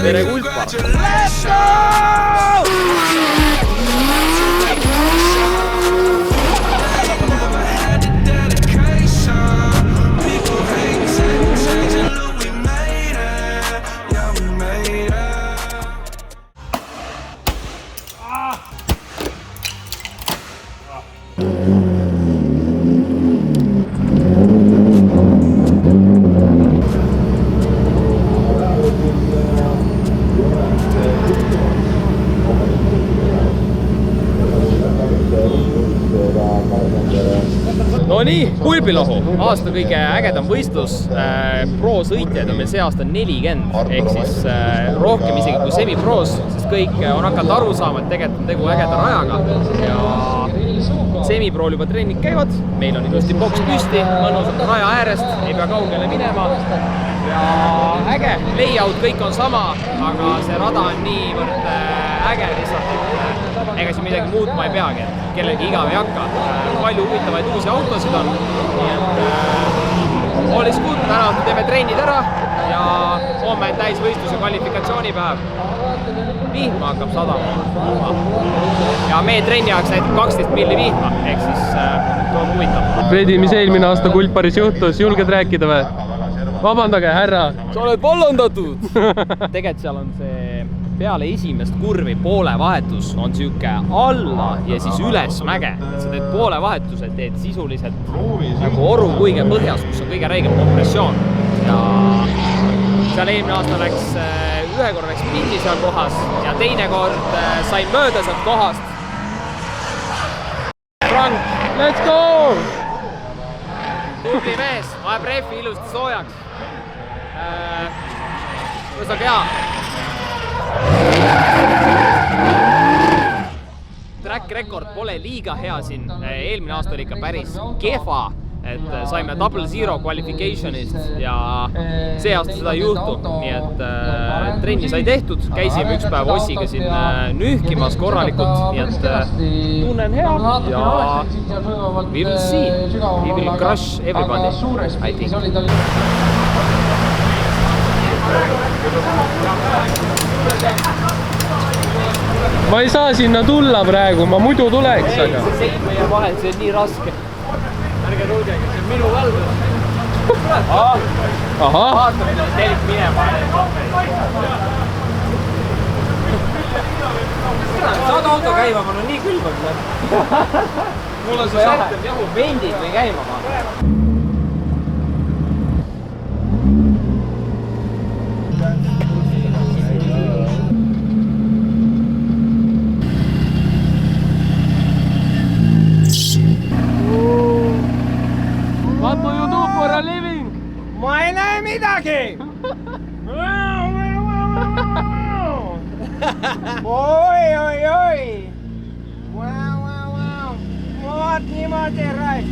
tere Kulpa! Let's go! No nii, Kulpilohu, aasta kõige ägedam võistlus. Pro-sõitjaid on meil see aasta 40, ehk siis rohkem isegi kui semi-pros, sest kõik on hakanud aru saama, et tegelikult on tegu ägeda rajaga. Ja semi-prol juba trennid käivad, meil on ilusti boks püsti, mõnusalt raja äärest, ei pea kaugele minema. Ja äge, layout kõik on sama, aga see rada on niivõrd äge lihtsalt, et ega siin midagi muutma ei peagi, et kellelgi igav ei hakka. Palju huvitavaid uusi autosid on, nii et all is good, täna teeme trennid ära ja homme on täisvõistluse kvalifikatsioonipäev. Vihma hakkab sadama ja meie trenni ajaks näitab 12 milli vihma, ehk siis on huvitav. Fredi, mis eelmine aasta Kulparis juhtus, julged rääkida või? Vabandage, härra! Sa oled vallandatud! Tegelikult seal on see peale esimest kurvi poole vahetus on siuke alla ja siis üles mäge. Sa teed poole vahetuse, teed sisuliselt nagu oru kõige põhjas, kus on kõige räigem kompressioon. Ja seal eelmine aasta läks, ühe korra läks pinni seal kohas ja teine kord sain mööda sealt kohast. Frank, let's go! Tubli mees, ajab rehvi ilusti soojaks. Võsag hea. Track record pole liiga hea siin, eelmine aasta oli ikka päris kehva, et saime double zero qualificationist ja see aasta seda ei juhtu, nii et trenni sai tehtud, käisime üks päev Ossiga siin nühkimas korralikult, nii et tunnen hea ja we will see, we will crush everybody, I think. Ma ei saa sinna tulla praegu, ma muidu tuleks, aga... See seib meie vahel, see on nii raske. Ärge tulgegi, see on minu valgus. Aha! Vaata, mida on telik minema. Saad auto käima, mul on nii külbab. Mul on see rohkem jahu vendid või käima ma. What do you do for a living? Ma ei näe midagi! Oi! Vaat niimoodi raik!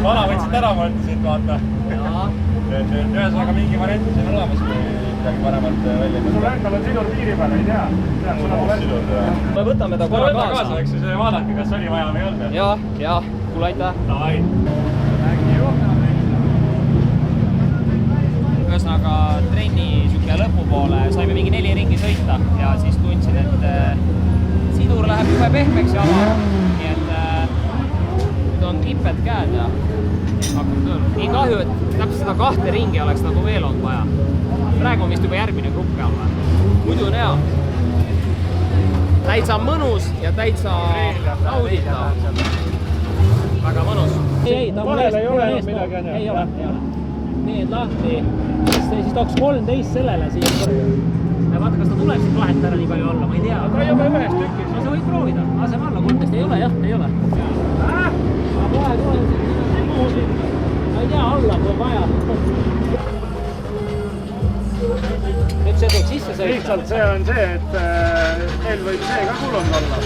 Vana võtsid ära, ma ütlesin, vaata. Ühesõnaga mingi variant siin olemas või midagi paremat välja. Sul endal on sidur piiri peal, ei tea. Me võtame ta korra kaasa. Eks siis vaadake, kas oli vaja või ei olnud. Ja, kuule aitäh. Ühesõnaga trenni lõpupoole saime mingi 4 ringi sõita ja siis tundsin, et sidur läheb jube pehmeks jama. Nii et nüüd on kiped käed ja hakkab tööl. Nii kahju, et täpselt seda 2 ringi oleks nagu veel olnud vaja. Praegu on vist juba järgmine grupp peal või? Muidu on hea. Täitsa mõnus ja täitsa nauditav. Väga mõnus. Ei, ta vahel ei ole enam midagi. Ei ole. Need lahti. Siis tooks 13 sellele siia kõrge. Ja vaata, kas ta tuleb siit vahet ära nii palju olla, ma ei tea. Ta juba ühes tükis. No sa võid proovida. Aseme alla 13. lihtsalt see on see, et meil võib see ka kulunud olla.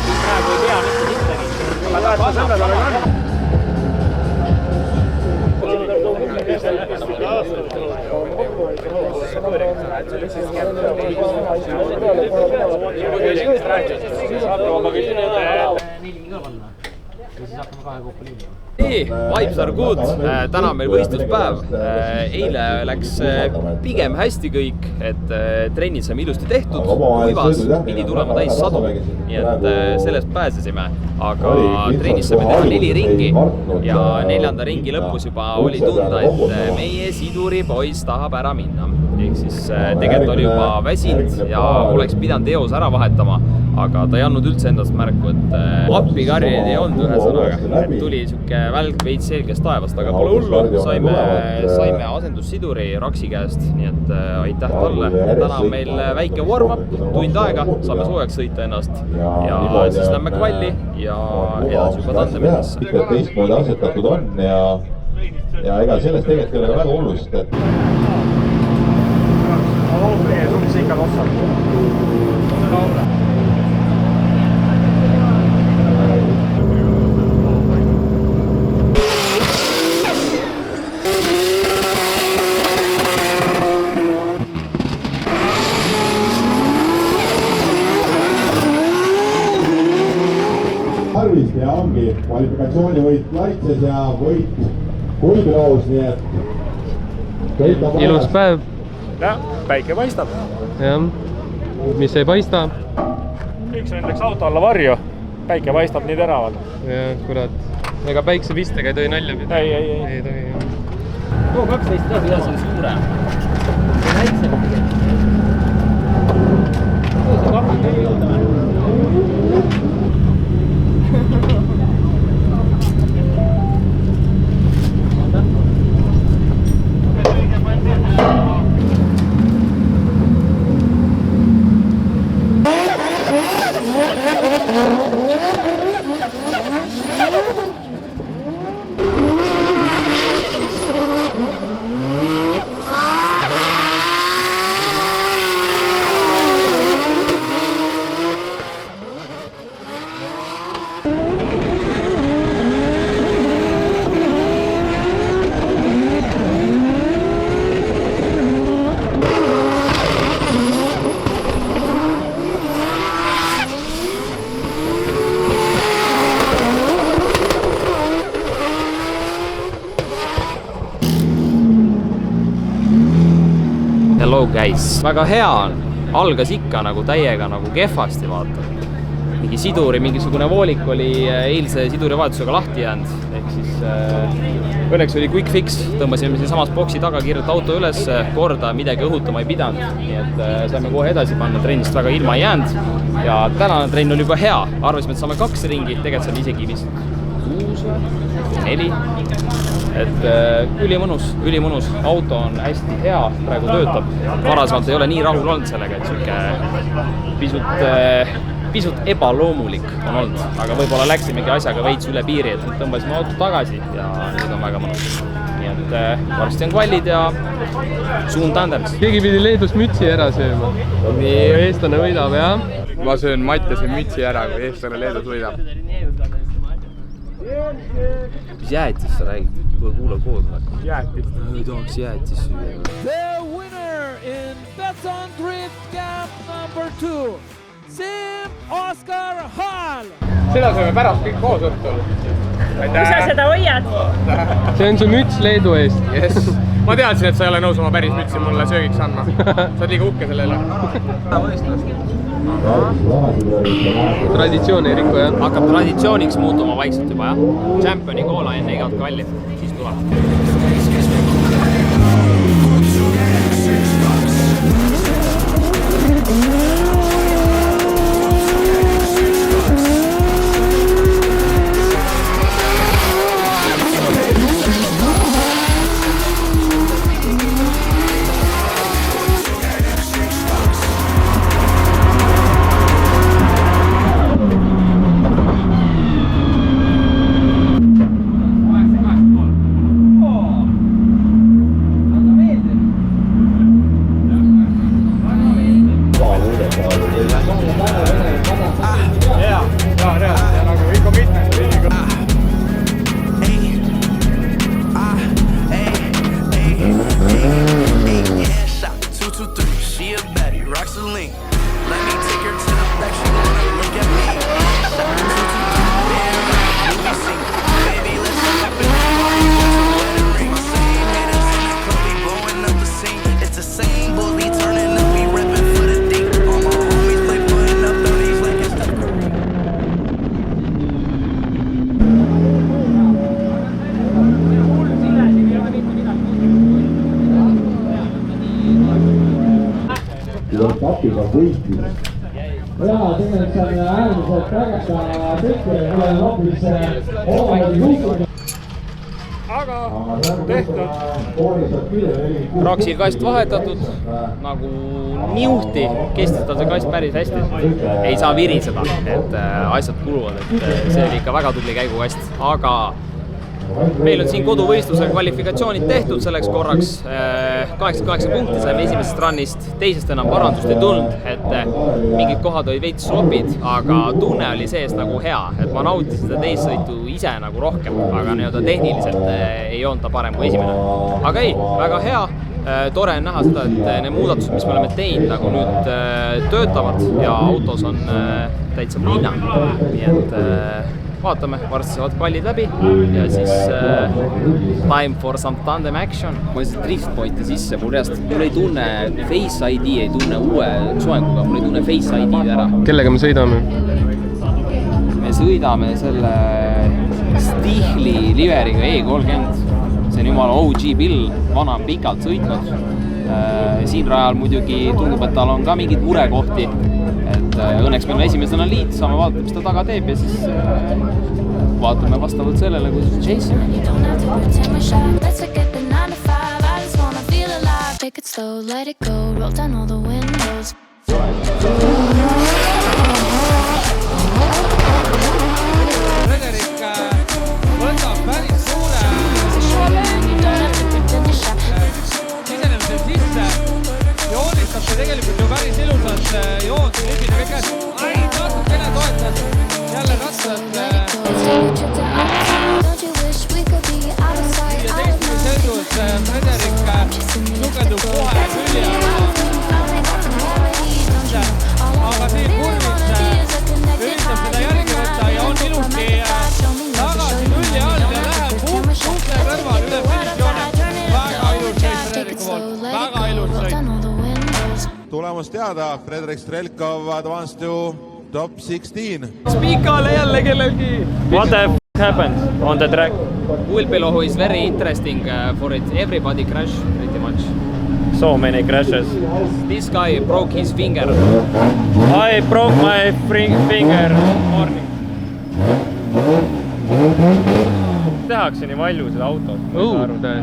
Praegu ei tea mitte midagi. Aga tahad sa selle peale ka? Vibes are good, täna on meil võistluspäev, eile läks pigem hästi kõik, et trennid saime ilusti tehtud, kuivas, pidi tulema täis sadu, nii et sellest pääsesime, aga trennis saime teha 4 ringi ja 4. ringi lõpus juba oli tunda, et meie siduripoiss tahab ära minna. Ehk siis tegelikult oli juba väsinud ja oleks pidanud eos ära vahetama, aga ta ei andnud üldse endast märku, et appikarjeid ei olnud ühe sõnaga, et tuli siuke välk veits selgest taevast, aga pole hullu, saime asendussiduri Raksi käest, nii et aitäh talle. Täna on meil väike warm-up, tund aega, saame soojaks sõita ennast ja siis lähme kvalli ja edasi juba tandemisse. Teistmoodi asetatud on ja ega sellest tegelikult ei ole väga oluliselt, et Meie suhtes ikka tossab. Harvist ja ongi kvalifikatsioonivõit Laitses ja võit Kuibilaus, nii et ilus päev. Ja, päike paistab. Jah, mis ei paista? Kõik see läks auto alla varju. Päike paistab nii teravad. Ja, kurat. Ega päiksepistega ei tohi nalja pidada. Ei tohi, jah. No 12 ka, mida see on suurem. See on väiksem tegelikult. See kahvud ei jõudame. Hello guys, väga hea on, algas ikka nagu täiega nagu kehvasti vaata. Mingi siduri, mingisugune voolik oli eilse sidurivahetusega lahti jäänud, ehk siis õnneks oli quick fix, tõmbasime siin samas boksi taga kiirelt auto üles, korda midagi õhutama ei pidanud, nii et saime kohe edasi panna, trennist väga ilma ei jäänud ja tänane trenn oli juba hea, arvasime, et saame 2 ringi, tegelikult saime isegi vist 6 või 4. Et ülimõnus, auto on hästi hea, praegu töötab. Varasemalt ei ole nii rahul olnud sellega, et siuke pisut ebaloomulik on olnud, aga võib-olla läksimegi asjaga veits üle piiri, et nüüd tõmbasime auto tagasi ja nüüd on väga mõnus. Nii et varsti on kvallid ja suund tandemist. Keegi pidi Leedus mütsi ära sööma. Eestlane võidab, jah? Ma söön Mattiase mütsi ära, kui eestlane Leedus võidab. Mis jäätis sa räägid? Kuule koosolek. Jäätis. Ei tahaks jäätis süüa. The winner in Betson Drift Camp number 2, Siim Oskar Hall. Seda sööme pärast kõik koos õhtul. Kus sa seda hoiad? See on su müts Leedu eest. Yes. Ma teadsin, et sa ei ole nõus oma päris mütsi mulle söögiks andma. Sa oled liiga uhke sellele. Traditsioon ei riku, jah? Hakkab traditsiooniks muutuma vaikselt juba, jah? Championi koola enne igat kvalli, siis tuleb. kapiga võitis. Jaa, tegelikult on äärmiselt ägeda tekki, olen hoopis omavali hukkud. Aga tehtud. Raksil kast vahetatud, nagu niuhti kestis tal see kast päris hästi. Ei saa viriseda, et asjad kuluvad, et see oli ikka väga tubli käigukast, aga meil on siin koduvõistluse kvalifikatsioonid tehtud selleks korraks. 88 punkti saime esimesest runnist, teisest enam parandust ei tulnud, et mingid kohad olid veits slopid, aga tunne oli sees nagu hea, et ma nautisin seda teissõitu ise nagu rohkem, aga nii-öelda tehniliselt ei olnud ta parem kui esimene. Aga ei, väga hea, tore on näha seda, et need muudatused, mis me oleme teinud, nagu nüüd töötavad ja autos on täitsa minna, nii et vaatame, varsti saavad pallid läbi ja siis time for some tandem action. Ma lihtsalt driftpointi sisse, mul ei tunne Face ID, ei tunne uue soenguga, mul ei tunne Face ID ära. Kellega me sõidame? Me sõidame selle Stihli liveriga E30. See on jumala OG Bill, vana on pikalt sõitnud. Siin rajal muidugi tundub, et tal on ka mingid murekohti. Et õnneks meil on esimesena liit, saame vaadata, mis ta taga teeb ja siis vaatame vastavalt sellele, kuidas Chase. Frederik võtab päris suure sisenemise sisse, joonistab see tegelikult ju päris ilusalt joont, lipid ja kõik käes. Ai, natukene toetas jälle ratsad. Ja teistpidi sõidus Frederik tugedub kohe külje alla. Aga siin kurvis üritab seda järgi võtta ja on ilusti tagasi külje all ja läheb punkle kõrval üle finisjoone. Väga ilus sõit Frederiku poolt, väga ilus sõit. Tulemus teada, Frederik Strelkov advanced to top 16. Spikale jälle kellelgi! What the happened on the track? Ulpilohu is very interesting for it. Everybody crash pretty much. So many crashes. This guy broke his finger. I broke my finger morning. Tehakse nii palju seda autos. Oota,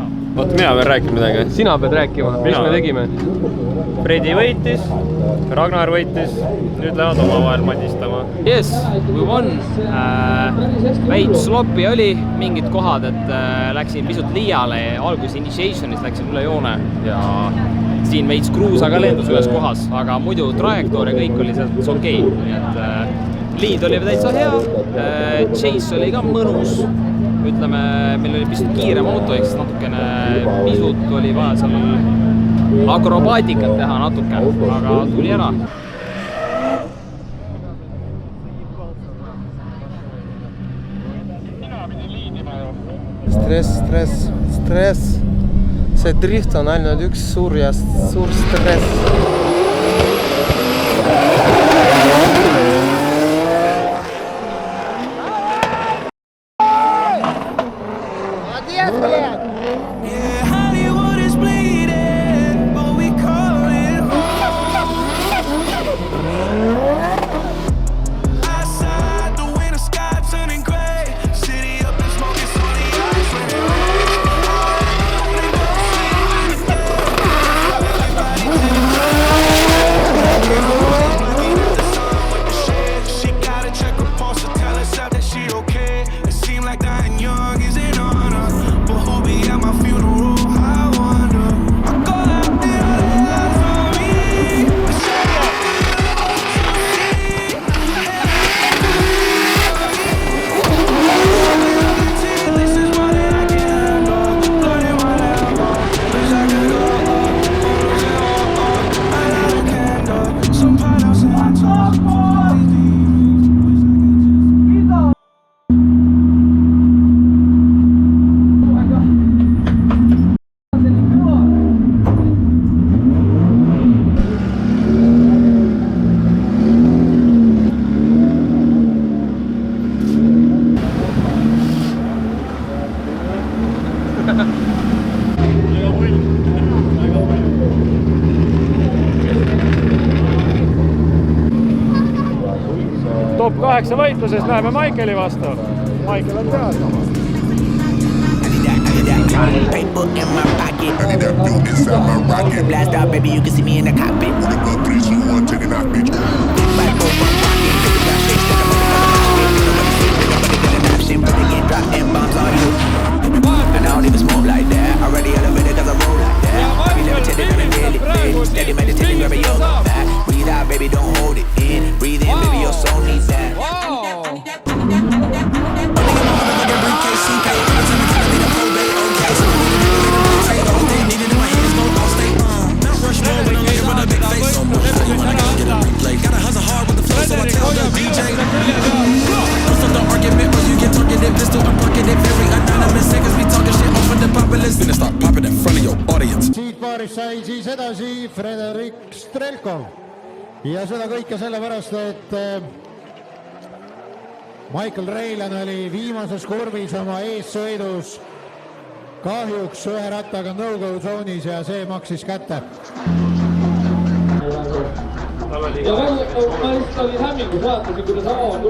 mina pean rääkima midagi. Sina pead rääkima, mis me tegime? Fredi võitis, Ragnar võitis, nüüd lähevad oma vahel madistama. Yes, we won. Veits sloppy oli mingid kohad, et läksin pisut liiale. Algus initiationis läksin üle joone ja siin veits kruusa ka lendus ühes kohas, aga muidu trajektoor ja kõik oli selles okei. Nii et liid oli täitsa hea, Chase oli ka mõnus. Ütleme, meil oli pisut kiirem auto, ehk siis natukene pisut oli vaja seal akrobaatikat teha natuke, aga tuli ära. Stress. See drift on ainult üks suur stress. 8 võitluses läheme Michaeli vastu. Michael on teada. Paper in my pocket. I need that blue inside my rocket. Blast out, baby, you can see me in the cockpit. With a blood 3, 2, 1, taking that bitch. Big bike over rocket. Take that shit, stick them on the shit. Really get dropped them bombs on you. And I don't even smoke like that. Already elevated cause I roll like that. I be levitating on a daily basis. Steady meditating, grab your back. Breathe out, baby, don't hold it in. Breathe in, baby, your soul needs that. Siit paarist sai siis edasi Frederik Strelkov ja seda kõike sellepärast, et Michael Reilan oli viimases kurvis oma eessõidus kahjuks ühe rattaga no-go tsoonis ja see maksis kätte. Ja ma lihtsalt olin hämmingus, vaatasin, kuidas avav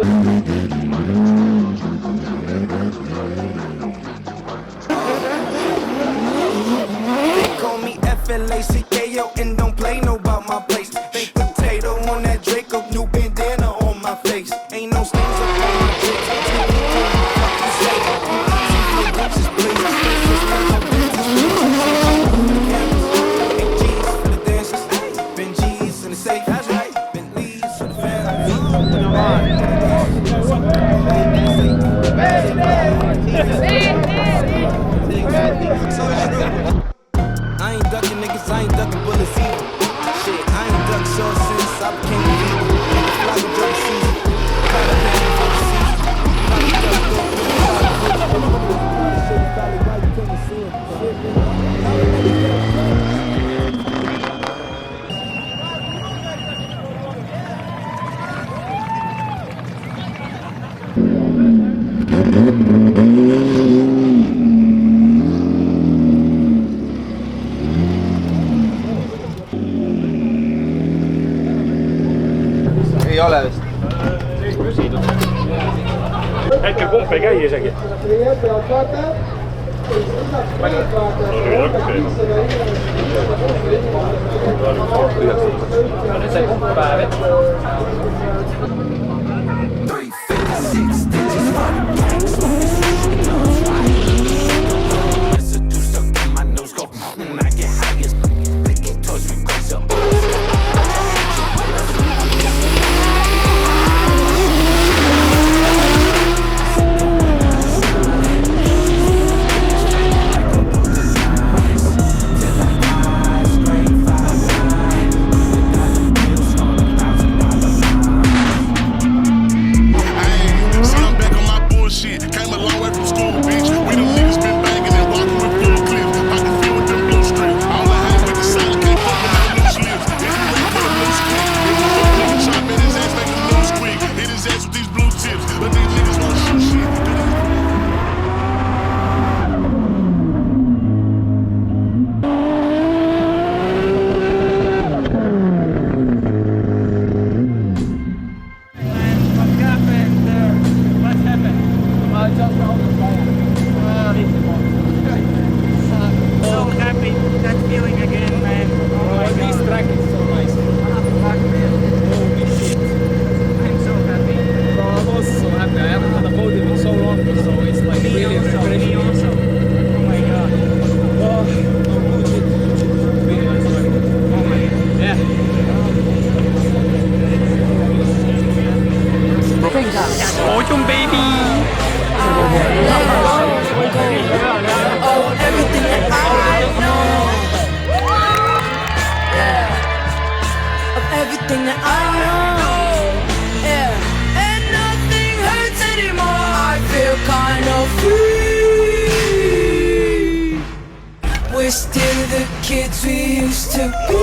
FLACKO and don't play no about my place. Baked potato on that Draco, new bandana on my face. Ain't no stains up on my face. Benji's in the safe. That's right. Bentley's for the family. I ain't ducking niggas, I ain't ducking bullets either. Shit, I ain't ducked short since I became a leader. Fly the dirty season, caught a band for the season. Ei ole vist. Hetkel kump ei käi isegi. We're still the kids we used to be.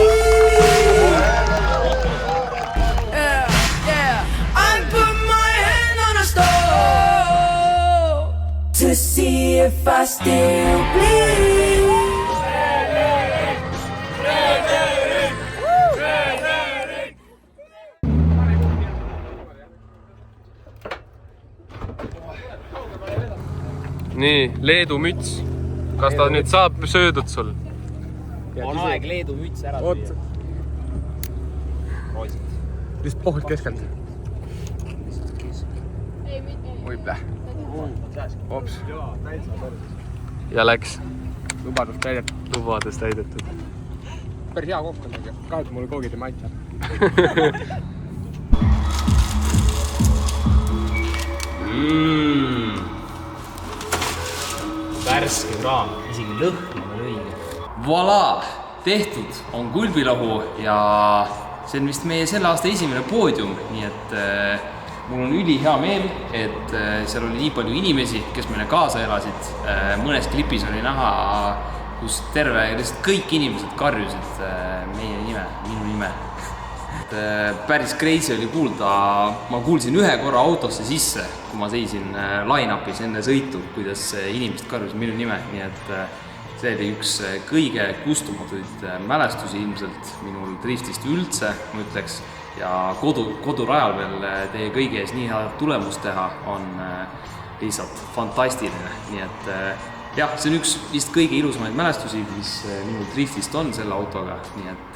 Yeah, yeah. I put my hand on a stove to see if I still bleed. nii, Leedu müts. Kas ta nüüd saab söödud sul? On aeg Leedu müts ära süüa. Lihtsalt pohvalt keskelt. Võib lähe. Ops. Ja läks. Lubadus täidetud. Lubadus täidetud. Päris hea kokk on tegi. Kahjuks mulle koogid ei maitse. Värske kraam, isegi lõhn on õige. Voilà! Tehtud on Kulbilahu ja see on vist meie selle aasta esimene poodium, nii et mul on ülihea meel, et seal oli nii palju inimesi, kes meile kaasa elasid. Mõnes klipis oli näha, kus lihtsalt kõik inimesed karjusid meie nime, minu nime. Päris crazy oli kuulda, ma kuulsin ühe korra autosse sisse, kui ma seisin line-upis enne sõitu, kuidas inimesed karjusid minu nime, nii et see oli üks kõige kustumatuid mälestusi ilmselt minul driftist üldse, ma ütleks, ja kodurajal veel teie kõigi ees nii head tulemust teha on lihtsalt fantastiline, nii et jah, see on üks vist kõige ilusamaid mälestusi, mis minul driftist on selle autoga, nii et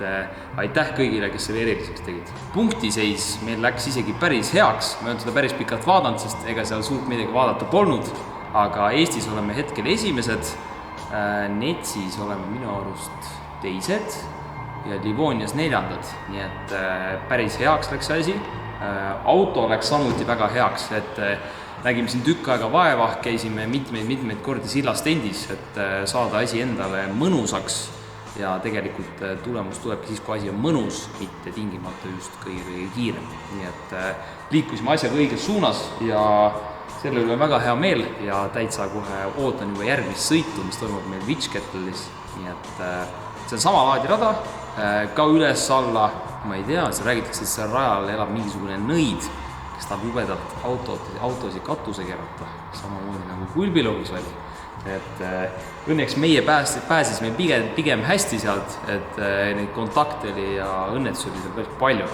aitäh kõigile, kes selle eriliseks tegid. Punktiseis meil läks isegi päris heaks, ma ei olnud seda päris pikalt vaadanud, sest ega seal suurt midagi vaadata polnud, aga Eestis oleme hetkel esimesed, Netsis oleme minu arust teised ja Livonias neljandad, nii et päris heaks läks see asi. Auto läks samuti väga heaks, et nägime siin tükk aega vaeva, käisime mitmeid kordi sillastendis, et saada asi endale mõnusaks ja tegelikult tulemus tulebki siis, kui asi on mõnus, mitte tingimata just kõige kiirem. Nii et liikusime asjaga õiges suunas ja selle üle väga hea meel ja täitsa kohe ootan juba järgmist sõitu, mis toimub meil Witchkettle'is. Nii et see on sama laadi rada, ka üles-alla, ma ei tea, see räägitakse, et seal rajal elab mingisugune nõid, kes tahab jubedalt autosi katuse kerata, samamoodi nagu Kulbilahus oli. Et õnneks meie pääsisime pigem hästi sealt, et neid kontakte oli ja õnnetusi oli seal päris palju.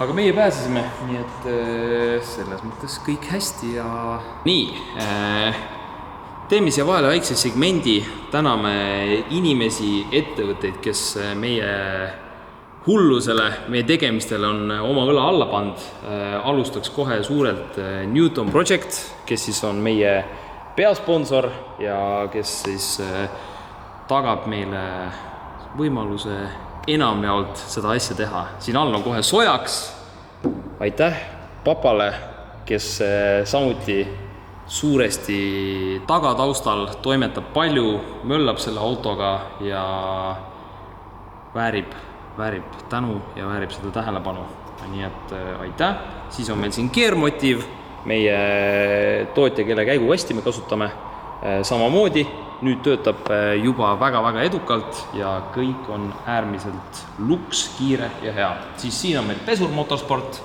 Aga meie pääsesime, nii et selles mõttes kõik hästi ja nii. Teeme siia vahele väikse segmendi, täname inimesi, ettevõtteid, kes meie hullusele, meie tegemistele on oma õla alla pand. Alustaks kohe suurelt Newton Project, kes siis on meie peasponsor ja kes siis tagab meile võimaluse enamjaolt seda asja teha. Siin all on kohe sojaks. Aitäh papale, kes samuti suuresti tagataustal toimetab palju, möllab selle autoga ja väärib tänu ja väärib seda tähelepanu. Nii et aitäh. Siis on meil siin Gearmotiv, meie tootja, kelle käigukasti me kasutame samamoodi. Nüüd töötab juba väga-väga edukalt ja kõik on äärmiselt luks, kiire ja hea. Siis siin on meil Pesur Motorsport,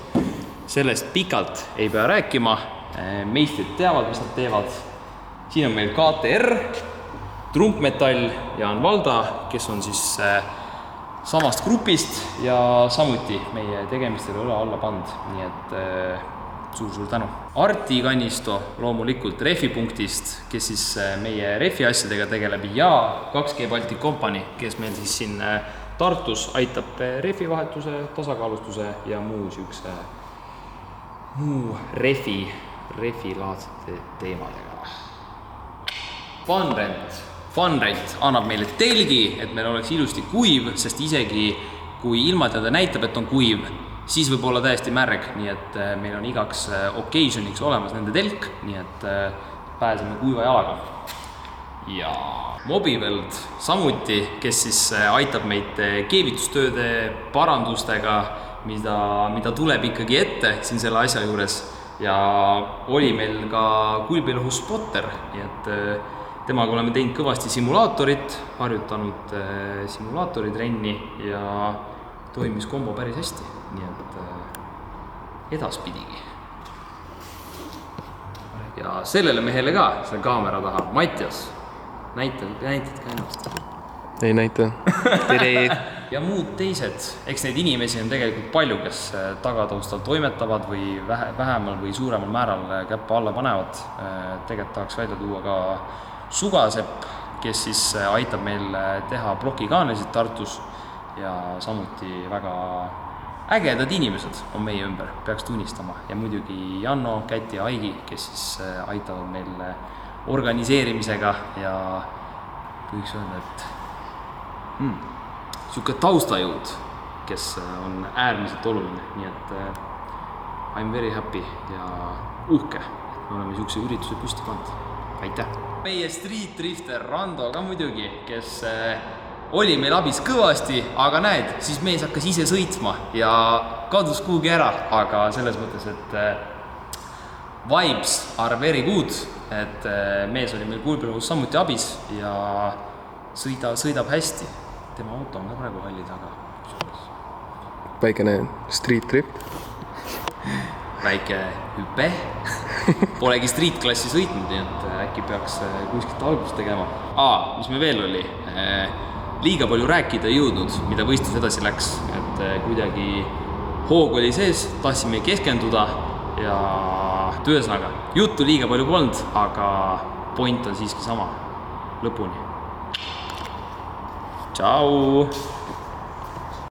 sellest pikalt ei pea rääkima, meistrid teavad, mis nad teevad. Siin on meil KTR, Trumpmetall ja Valda, kes on siis samast grupist ja samuti meie tegemistele õla alla pand, nii et suur tänu. Arti Kannisto loomulikult Refi.punktist, kes siis meie Refi asjadega tegeleb ja 2G Baltic Company, kes meil siis siin Tartus aitab Refi vahetuse, tasakaalustuse ja muu Refi-laadsete teemadega. Funrent annab meile telgi, et meil oleks ilusti kuiv, sest isegi kui ilmateade näitab, et on kuiv, siis võib olla täiesti märg, nii et meil on igaks occasioniks olemas nende telk, nii et pääseme kuiva jalaga. Ja Mobiveld samuti, kes siis aitab meid keevitustööde parandustega, mida tuleb ikkagi ette siin selle asja juures. Ja oli meil ka Kulbilahu Spotter, nii et temaga oleme teinud kõvasti simulaatorit, harjutanud simulaatoritrenni ja toimis kombo päris hästi. Nii et edaspidigi. Ja sellele mehele ka, selle kaamera taha, Mattias, näitad ka ennast. Ei näita. Tere! ja muud teised. Eks neid inimesi on tegelikult palju, kes tagataustal toimetavad või vähemal või suuremal määral käppa alla panevad. Tegelikult tahaks välja tuua ka Sugasepp, kes siis aitab meil teha plokikaanesid Tartus ja samuti väga ägedad inimesed on meie ümber, peaks tunnistama. Ja muidugi Janno, Käti ja Aigi, kes siis aitavad meil organiseerimisega ja võiks öelda, et siuke taustajõud, kes on äärmiselt oluline. Nii et I'm very happy ja uhke, et me oleme siukse ürituse püsti pannud. Aitäh! Meie street drifter Rando ka muidugi, kes oli meil abis kõvasti, aga näed, siis mees hakkas ise sõitma ja kadus kuhugi ära, aga selles mõttes, et vibes are very good, et mees oli meil kulpiluvus samuti abis ja sõidab hästi. Tema auto on ka praegu halli taga. Väikene street trip. Väike hüpe. Polegi street klassi sõitnud, nii et äkki peaks kuskilt algust tegema. Mis me veel oli? Liiga palju rääkida ei jõudnud, mida võistlus edasi läks, et kuidagi hoog oli sees, tahtsime keskenduda ja töösõnaga. Juttu liiga palju polnud, aga point on siiski sama lõpuni. Tšau!